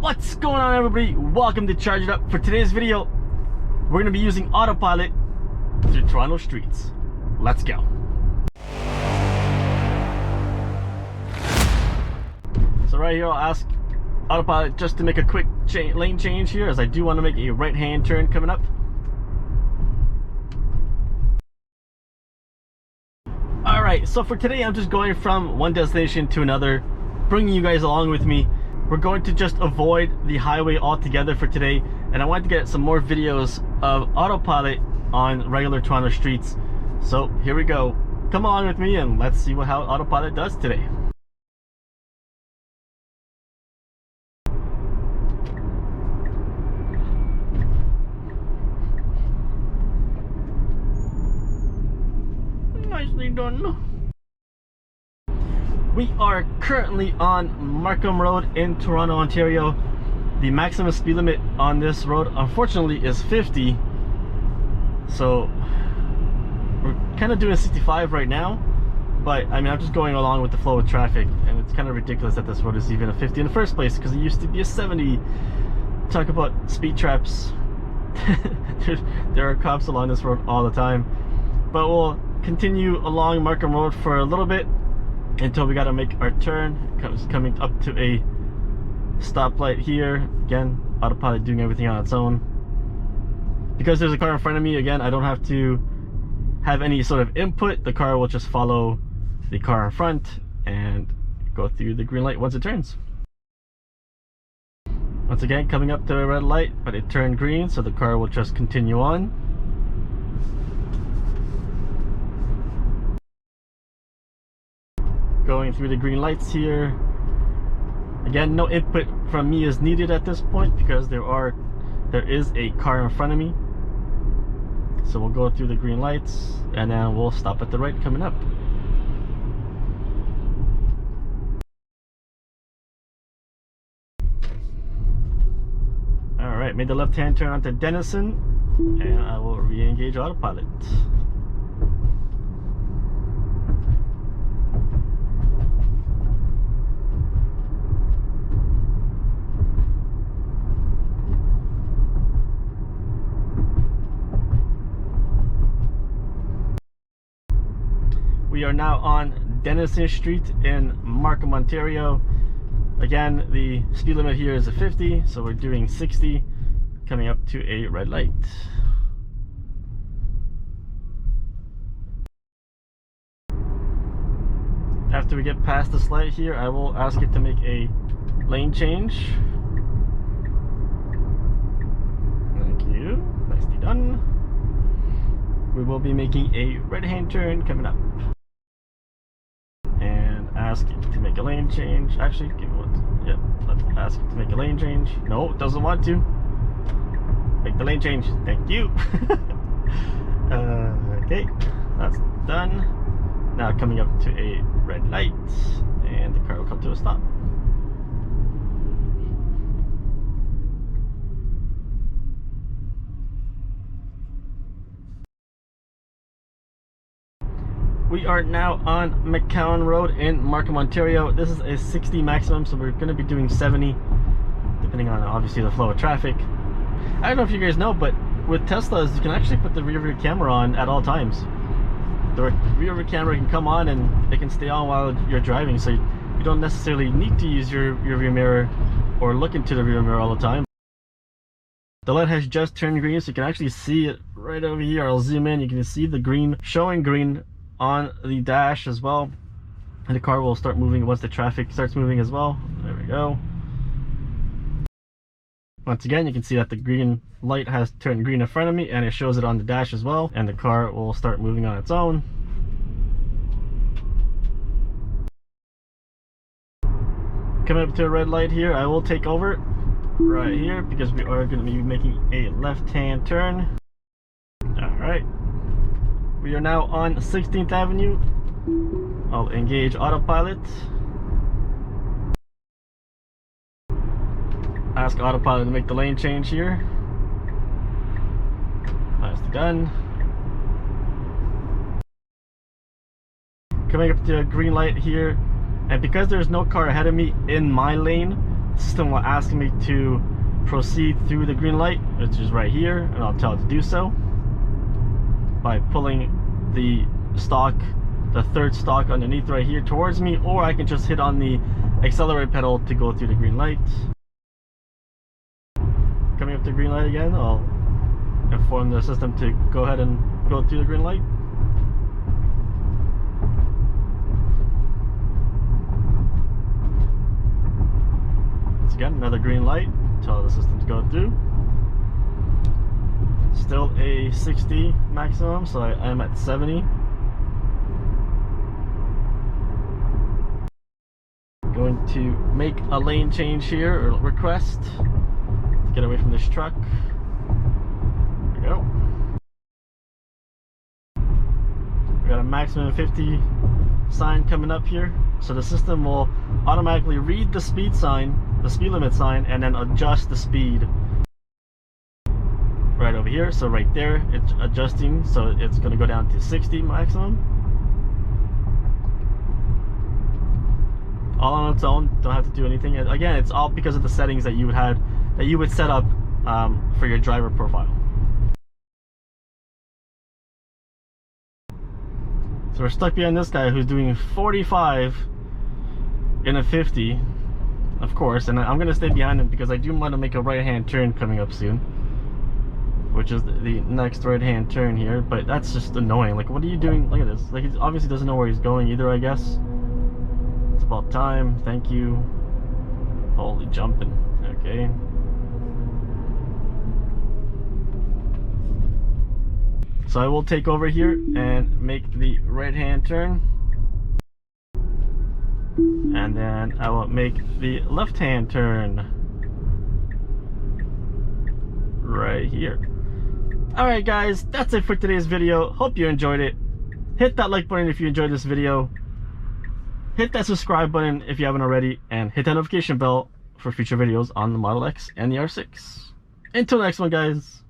What's going on, everybody? Welcome to Charge It Up. For today's video, we're going to be using Autopilot through Toronto streets. Let's go. So right here, I'll ask Autopilot just to make a quick lane change here, as I do want to make a right-hand turn coming up. Alright, so for today, I'm just going from one destination to another, bringing you guys along with me. We're going to just avoid the highway altogether for today, and I wanted to get some more videos of Autopilot on regular Toronto streets. So here we go. Come along with me and let's see how Autopilot does today. Nicely done. We are currently on Markham Road in Toronto, Ontario. The maximum speed limit on this road, unfortunately, is 50. So we're kind of doing 65 right now, but I mean, I'm just going along with the flow of traffic, and it's kind of ridiculous that this road is even a 50 in the first place, because it used to be a 70. Talk about speed traps. there are cops along this road all the time, but we'll continue along Markham Road for a little bit until we got to make our turn. Coming up to a stoplight here. Again, Autopilot doing everything on its own. Because there's a car in front of me, again, I don't have to have any sort of input. The car will just follow the car in front and go through the green light once it turns. Once again, coming up to a red light, but it turned green, so the car will just continue on. Going through the green lights here. Again, no input from me is needed at this point because there is a car in front of me. So we'll go through the green lights and then we'll stop at the right coming up. Alright, made the left-hand turn onto Denison, and I will re-engage Autopilot. We are now on Denison Street in Markham, Ontario. Again, the speed limit here is a 50, so we're doing 60, coming up to a red light. After we get past this light here, I will ask it to make a lane change. Thank you. Nicely done. We will be making a right-hand turn coming up. Ask it to make a lane change. Actually, give me one. Yep, let's ask it to make a lane change. No, it doesn't want to. Make the lane change. Thank you. Okay, that's done. Now coming up to a red light, and the car will come to a stop. We are now on Mccown Road in Markham, Ontario. This is a 60 maximum, so we're going to be doing 70, depending on obviously the flow of traffic. I don't know if you guys know, but with Teslas, you can actually put the rear view camera on at all times. The rear view camera can come on and it can stay on while you're driving, so you don't necessarily need to use your rear view mirror or look into the rear mirror all the time. The light has just turned green, so you can actually see it right over here. I'll zoom in. You can see the green, showing green on the dash as well, and the car will start moving once the traffic starts moving as well. There we go. Once again, you can see that the green light has turned green in front of me, and it shows it on the dash as well, and the car will start moving on its own. Coming up to a red light here, I will take over right here because we are going to be making a left-hand turn. Alright. We are now on 16th Avenue. I'll engage Autopilot. Ask Autopilot to make the lane change here. Nicely done. Coming up to a green light here, and because there's no car ahead of me in my lane, the system will ask me to proceed through the green light, which is right here, and I'll tell it to do so by pulling the stalk, the third stalk underneath right here towards me, or I can just hit on the accelerator pedal to go through the green light. Coming up to green light again, I'll inform the system to go ahead and go through the green light. Once again, another green light, tell the system to go through. Still a 60 maximum, so I am at 70. Going to make a lane change here, or request, to get away from this truck. There we go. We got a maximum 50 sign coming up here, so the system will automatically read the speed sign, the speed limit sign, and then adjust the speed right over here. So right there, it's adjusting, so it's going to go down to 60 maximum. All on its own, don't have to do anything. And again, it's all because of the settings that you would set up for your driver profile. So we're stuck behind this guy who's doing 45 in a 50, of course, and I'm gonna stay behind him because I do want to make a right-hand turn coming up soon, which is the next right-hand turn here. But that's just annoying. Like, what are you doing? Look at this. Like, he obviously doesn't know where he's going either, I guess. It's about time. Thank you. Holy jumping. Okay. So I will take over here and make the right-hand turn, and then I will make the left-hand turn right here. Alright guys, that's it for today's video. Hope you enjoyed it. Hit that like button if you enjoyed this video. Hit that subscribe button if you haven't already, and hit that notification bell for future videos on the Model X and the R6. Until next one, guys.